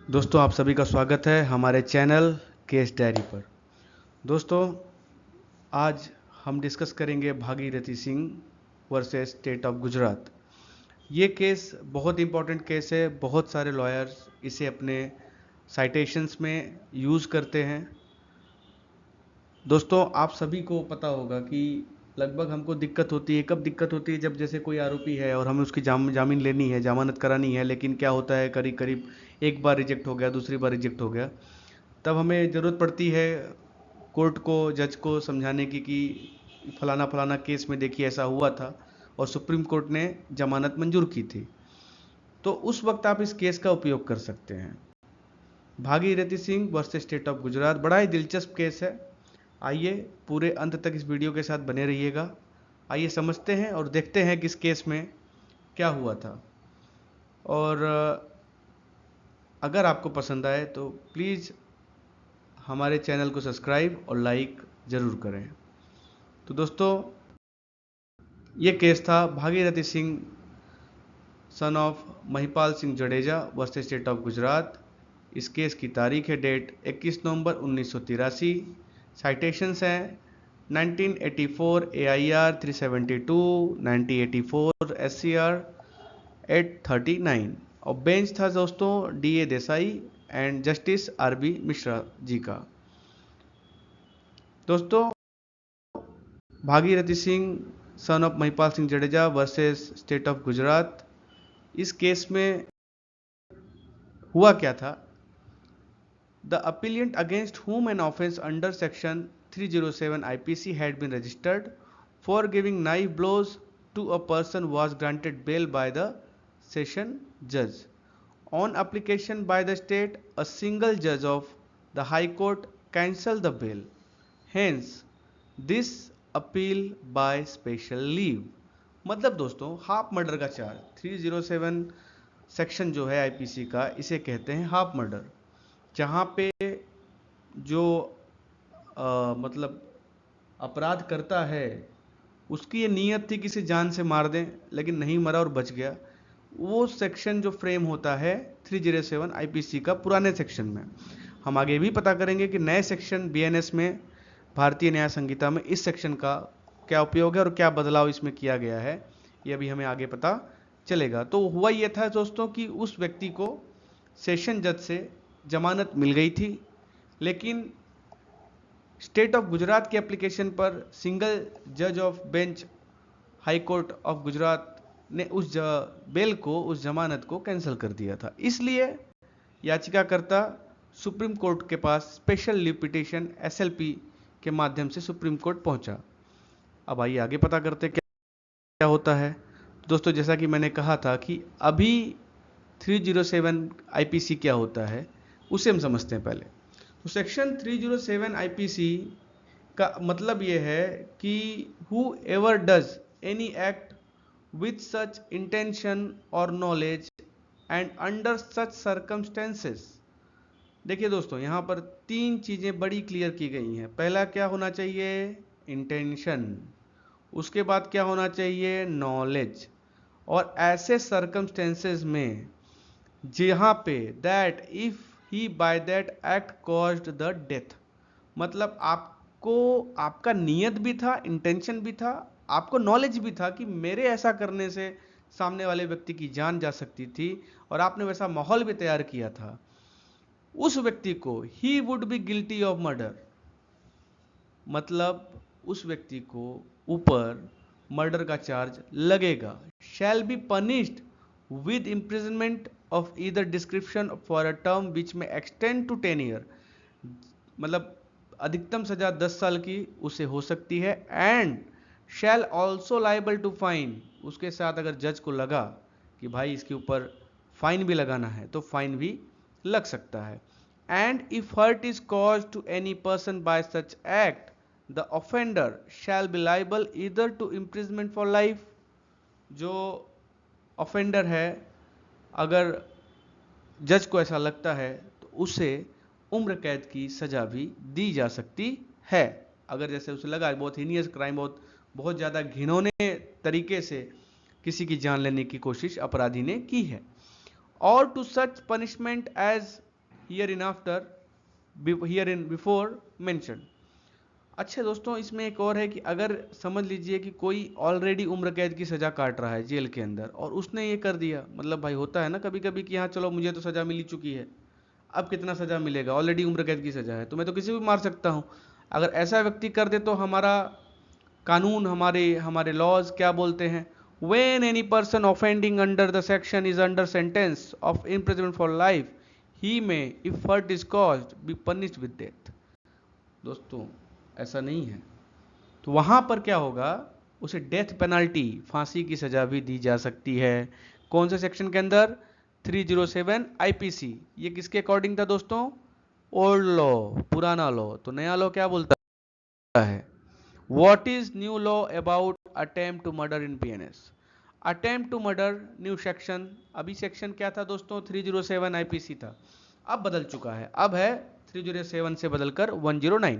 दोस्तों, आप सभी का स्वागत है हमारे चैनल केस डायरी पर। दोस्तों, आज हम डिस्कस करेंगे Bhagirathi Singh versus state of Gujarat. ये केस बहुत इंपॉर्टेंट केस है। बहुत सारे लॉयर्स इसे अपने साइटेशंस में यूज़ करते हैं। दोस्तों, आप सभी को पता होगा कि लगभग हमको दिक्कत होती है। कब दिक्कत होती है? जब जैसे कोई आरोपी है और हमें उसकी जामीन लेनी है, जमानत करानी है, लेकिन क्या होता है, करीब करीब एक बार रिजेक्ट हो गया, दूसरी बार रिजेक्ट हो गया। तब हमें ज़रूरत पड़ती है कोर्ट को, जज को समझाने की कि फलाना फलाना केस में देखिए ऐसा हुआ था और सुप्रीम कोर्ट ने जमानत मंजूर की थी। तो उस वक्त आप इस केस का उपयोग कर सकते हैं। Bhagirathi Singh versus state of Gujarat बड़ा ही दिलचस्प केस है। आइए पूरे अंत तक इस वीडियो के साथ बने रहिएगा। आइए समझते हैं और देखते हैं कि इस केस में क्या हुआ था। और अगर आपको पसंद आए तो प्लीज़ हमारे चैनल को सब्सक्राइब और लाइक ज़रूर करें। तो दोस्तों, ये केस था Bhagirathi Singh son of Mahipal Singh Jadeja versus state of Gujarat. इस केस की तारीख है डेट 21 नवंबर 1983। साइटेशंस हैं 1984 AIR 372, 1984 SCR 839 और बेंच था दोस्तों DA Desai and justice RB Mishra ji का। दोस्तों, Bhagirathi Singh son of Mahipal Singh Jadeja versus state of Gujarat, इस केस में हुआ क्या था? The appellant against whom an offense under section 307 IPC had been registered for giving knife blows to a person was granted bail by the session judge. On application by the state, a single judge of the High Court cancelled the bail. Hence, this appeal by special leave. मतलब दोस्तों, half murder का charge 307 section जो है IPC का, इसे कहते हैं half murder, जहाँ पे जो मतलब अपराध करता है उसकी ये नीयत थी कि इसे जान से मार दें, लेकिन नहीं मरा और बच गया। वो सेक्शन जो फ्रेम होता है 307 आईपीसी का पुराने सेक्शन में। हम आगे भी पता करेंगे कि नए सेक्शन बीएनएस में, भारतीय न्याय संहिता में, इस सेक्शन का क्या उपयोग है और क्या बदलाव इसमें किया गया है, ये भी हमें आगे पता चलेगा। तो हुआ ये था दोस्तों कि उस व्यक्ति को सेशन जज से जमानत मिल गई थी, लेकिन स्टेट ऑफ गुजरात के एप्लीकेशन पर सिंगल जज of bench high court of Gujarat ने उस बेल को, उस जमानत को कैंसिल कर दिया था। इसलिए याचिकाकर्ता सुप्रीम कोर्ट के पास स्पेशल लीव पिटीशन SLP के माध्यम से सुप्रीम कोर्ट पहुंचा। अब आइए आगे पता करते क्या होता है। दोस्तों, जैसा कि मैंने कहा था कि अभी 307 आईपीसी क्या होता है उसे हम समझते हैं पहले। तो सेक्शन 307 आईपीसी का मतलब यह है कि whoever does any act with such intention और knowledge and under such circumstances. देखिए दोस्तों, यहाँ पर तीन चीज़ें बड़ी क्लियर की गई हैं। पहला क्या होना चाहिए? इंटेंशन। उसके बाद क्या होना चाहिए? नॉलेज। और ऐसे सर्कमस्टेंसेस में जहाँ पे that if he by that act caused the death, मतलब आपको, आपका नियत भी था, इंटेंशन भी था, आपको नॉलेज भी था कि मेरे ऐसा करने से सामने वाले व्यक्ति की जान जा सकती थी और आपने वैसा माहौल भी तैयार किया था, उस व्यक्ति को he would be guilty of murder. मतलब उस व्यक्ति को ऊपर मर्डर का चार्ज लगेगा। Shall be punished with imprisonment of either description for a term which में एक्सटेंड टू 10 ईयर। मतलब अधिकतम सजा 10 साल की उसे हो सकती है। And shall also liable to fine. उसके साथ अगर जज को लगा कि भाई इसके ऊपर फाइन भी लगाना है तो फाइन भी लग सकता है। And if hurt is cause to any person by such act, the offender shall be liable either to imprisonment for life. जो ऑफेंडर है, अगर जज को ऐसा लगता है तो उसे उम्र कैद की सजा भी दी जा सकती है। अगर जैसे उसे लगा बहुत हीनियस क्राइम, बहुत ज़्यादा घिनौने तरीके से किसी की जान लेने की कोशिश अपराधी ने की है। और to such punishment as hereinafter hereinbefore mention. अच्छा दोस्तों, इसमें एक और है कि अगर समझ लीजिए कि कोई ऑलरेडी उम्र कैद की सजा काट रहा है जेल के अंदर और उसने ये कर दिया, मतलब भाई होता है ना कभी कभी कि हाँ चलो मुझे तो सजा मिल चुकी है, अब कितना सजा मिलेगा, ऑलरेडी उम्र कैद की सजा है तो मैं तो किसी भी मार सकता हूँ। अगर ऐसा व्यक्ति कर दे तो हमारा कानून, हमारे हमारे लॉज क्या बोलते हैं, when any person offending under the section is under sentence of imprisonment for life he may if hurt is caused be punished with death. दोस्तों ऐसा नहीं है, तो वहां पर क्या होगा, उसे डेथ पेनल्टी, फांसी की सजा भी दी जा सकती है। कौन से सेक्शन के अंदर, 307 आईपीसी। ये किसके अकॉर्डिंग था दोस्तों, ओल्ड लॉ, पुराना लॉ। तो नया लॉ क्या बोलता है, what is new law about attempt to murder in PNS. Attempt to murder new section, अभी सेक्शन क्या था दोस्तों, 307 आईपीसी था, अब बदल चुका है, अब है 307 से बदलकर 109।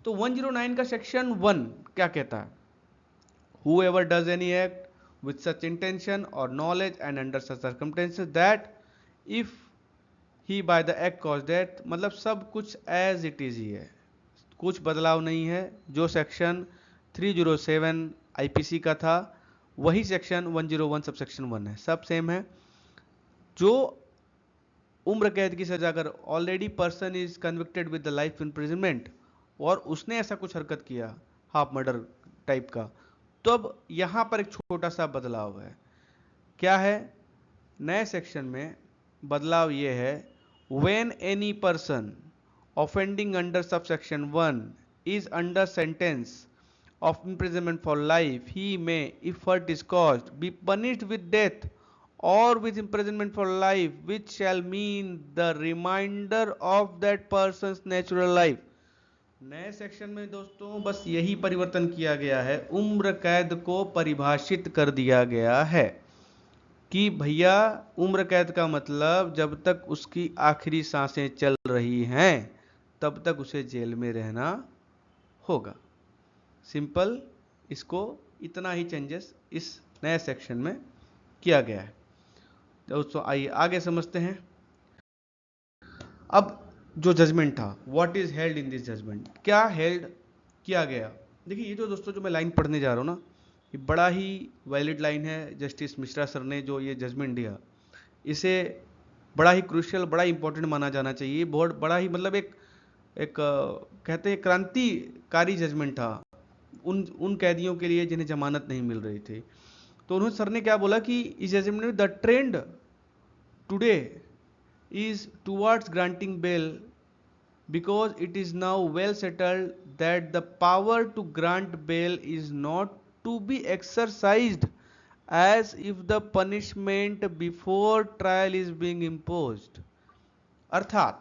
तो 109 का सेक्शन 1 क्या कहता है, whoever does any act with such intention or knowledge and under such circumstances that if he by the act cause death, मतलब सब कुछ एज इट इज ही है, कुछ बदलाव नहीं है। जो सेक्शन 307 आईपीसी का था वही सेक्शन 101 सब सेक्शन 1 है, सब सेम है। जो उम्र कैद की सजा अगर already person is convicted with the life imprisonment और उसने ऐसा कुछ हरकत किया हाफ मर्डर टाइप का, तो अब यहां पर एक छोटा सा बदलाव है। क्या है, नए सेक्शन में बदलाव ये है, when any person offending under subsection 1 is under sentence of imprisonment for life, he may, if hurt is caused, be punished with death or with imprisonment for life, which shall mean the remainder of that person's natural life। नए section में दोस्तों बस यही परिवर्तन किया गया है, उम्र कैद को परिभाषित कर दिया गया है कि भैया उम्र कैद का मतलब जब तक उसकी आखिरी सांसें चल रही हैं तब तक उसे जेल में रहना होगा। सिंपल, इसको इतना ही चेंजेस इस नए सेक्शन में किया गया है। दोस्तों आइए आगे समझते हैं। अब जो जजमेंट था, what is held in this judgment, क्या हेल्ड किया गया। देखिए ये जो दोस्तों जो मैं लाइन पढ़ने जा रहा हूँ ना, ये बड़ा ही वैलिड लाइन है। जस्टिस मिश्रा सर ने जो ये जजमेंट दिया, इसे बड़ा ही क्रूशियल, बड़ा इंपॉर्टेंट माना जाना चाहिए। बहुत बड़ा ही मतलब एक कहते हैं क्रांतिकारी जजमेंट था उन कैदियों के लिए जिन्हें जमानत नहीं मिल रही थी। तो उन्होंने सर ने क्या बोला कि इस जजमेंट में the trend today is towards granting bail because it is now well settled that the power to grant bail is not to be exercised as if the punishment before trial is being imposed। अर्थात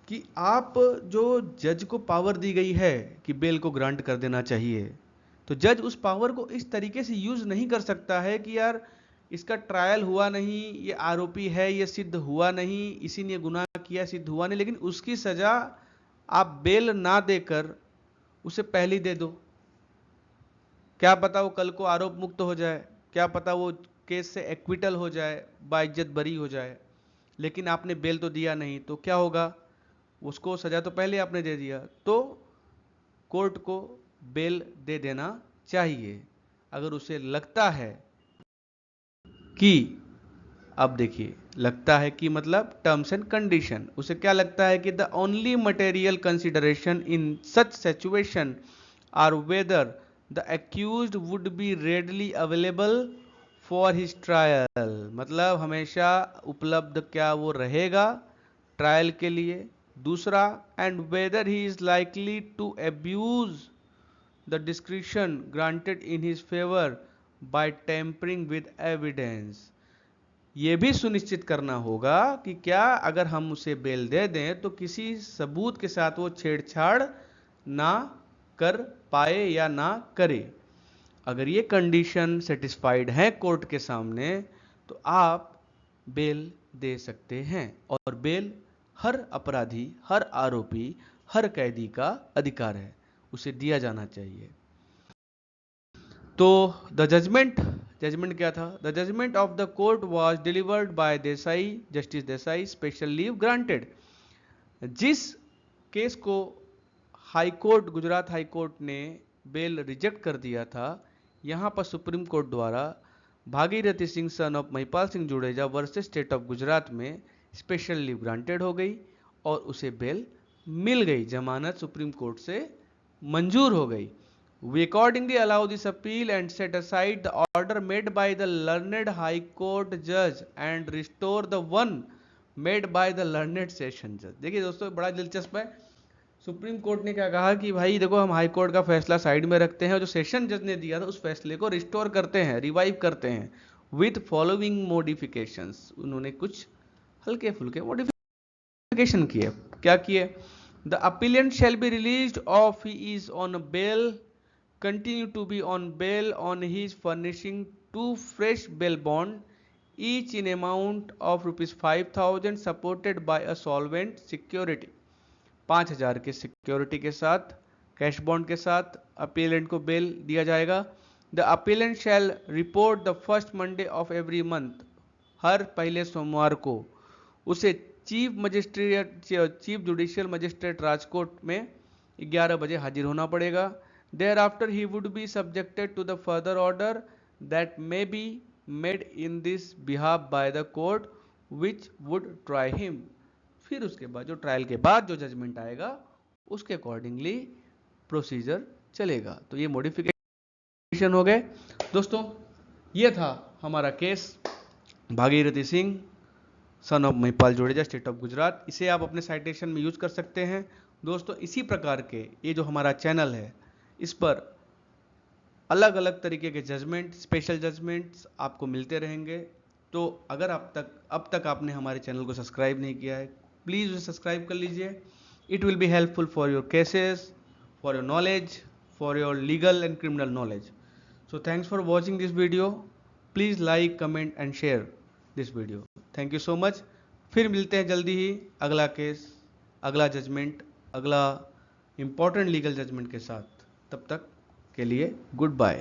कि आप जो जज को power दी गई है कि bell को ग्रांट कर देना चाहिए, तो जज उस पावर को इस तरीके से यूज नहीं कर सकता है कि यार इसका ट्रायल हुआ नहीं, ये आरोपी है, ये सिद्ध हुआ नहीं, इसी ने गुनाह किया, सिद्ध हुआ नहीं, लेकिन उसकी सजा आप बेल ना देकर उसे पहले दे दो। क्या पता वो कल को आरोप मुक्त हो जाए, क्या पता वो केस से एक्विटल हो जाए, बाइज्जत बरी हो जाए, लेकिन आपने बेल तो दिया नहीं, तो क्या होगा, उसको सजा तो पहले आपने दे दिया। तो कोर्ट को बेल दे देना चाहिए अगर उसे लगता है कि, अब देखिए लगता है कि मतलब टर्म्स एंड कंडीशन, उसे क्या लगता है कि the only material consideration in such situation are whether the accused would be readily available for his trial, मतलब हमेशा उपलब्ध क्या वो रहेगा ट्रायल के लिए। दूसरा, and whether he is likely to abuse the discretion granted in his favour by tampering with evidence, ये भी सुनिश्चित करना होगा कि क्या अगर हम उसे बेल दे दें तो किसी सबूत के साथ वो छेड़छाड़ ना कर पाए या ना करे। अगर ये कंडीशन सेटिस्फाइड है कोर्ट के सामने तो आप बेल दे सकते हैं, और बेल हर अपराधी, हर आरोपी, हर कैदी का अधिकार है, उसे दिया जाना चाहिए। तो द जजमेंट जजमेंट क्या था? The judgement of the court was delivered by Desai, justice Desai, special leave granted. जिस केस को high court, Gujarat high court ने बेल रिजेक्ट कर दिया था, यहाँ पर सुप्रीम कोर्ट द्वारा Bhagirathi Singh son of Mahipal Singh Jadeja versus state of Gujarat में स्पेशल लीव ग्रांटेड हो गई और उसे बेल मिल गई, जमानत सुप्रीम कोर्ट से मंजूर हो गई। We accordingly allow this appeal and set aside the order made by the learned High Court judge and restore the one made by the learned session judge। देखिए दोस्तों, बड़ा दिलचस्प है। सुप्रीम कोर्ट ने क्या कहा कि भाई देखो, हम हाई कोर्ट का फैसला साइड में रखते हैं और जो सेशन जज ने दिया था उस फैसले को रिस्टोर करते हैं, रिवाइव करते हैं विथ फॉलोइंग मॉडिफिकेशंस। उन्होंने कुछ हल्के फुल्के मॉडिफिकेशन किए। क्या किए? The appellant shall be released of he is on bail, continue to be on bail on his furnishing 2 fresh bail bond, each in amount of ₹5,000 supported by a solvent security। 5,000 के security के साथ, cash bond के साथ appellate को bail दिया जाएगा। The appellant shall report the first Monday of every month, हर पहले सोमवार को उसे चीफ जुडिशियल मजिस्ट्रेट राजकोट में 11 बजे हाजिर होना पड़ेगा। Thereafter he would be subjected to the further order that may be made in this behalf by the court which would try him। फिर उसके बाद जो ट्रायल के बाद जो जजमेंट आएगा उसके अकॉर्डिंगली प्रोसीजर चलेगा। तो ये मॉडिफिकेशन हो गए दोस्तों। ये था हमारा case Bhagirathi Singh son of Mahipal Jadeja, state of Gujarat. इसे आप अपने साइटेशन में यूज कर सकते हैं दोस्तों। इसी प्रकार के ये जो हमारा चैनल है, इस पर अलग अलग तरीके के जजमेंट, स्पेशल जजमेंट्स आपको मिलते रहेंगे। तो अगर अब तक आपने हमारे चैनल को सब्सक्राइब नहीं किया है, प्लीज़ उसे सब्सक्राइब कर लीजिए। It will be helpful for your cases, for your knowledge, for your legal and criminal knowledge. So thanks for watching this video. Please like, comment and share this video. Thank you so much. फिर मिलते हैं जल्दी ही अगला case, अगला judgement, अगला important legal judgement के साथ। तब तक के लिए गुड बाय।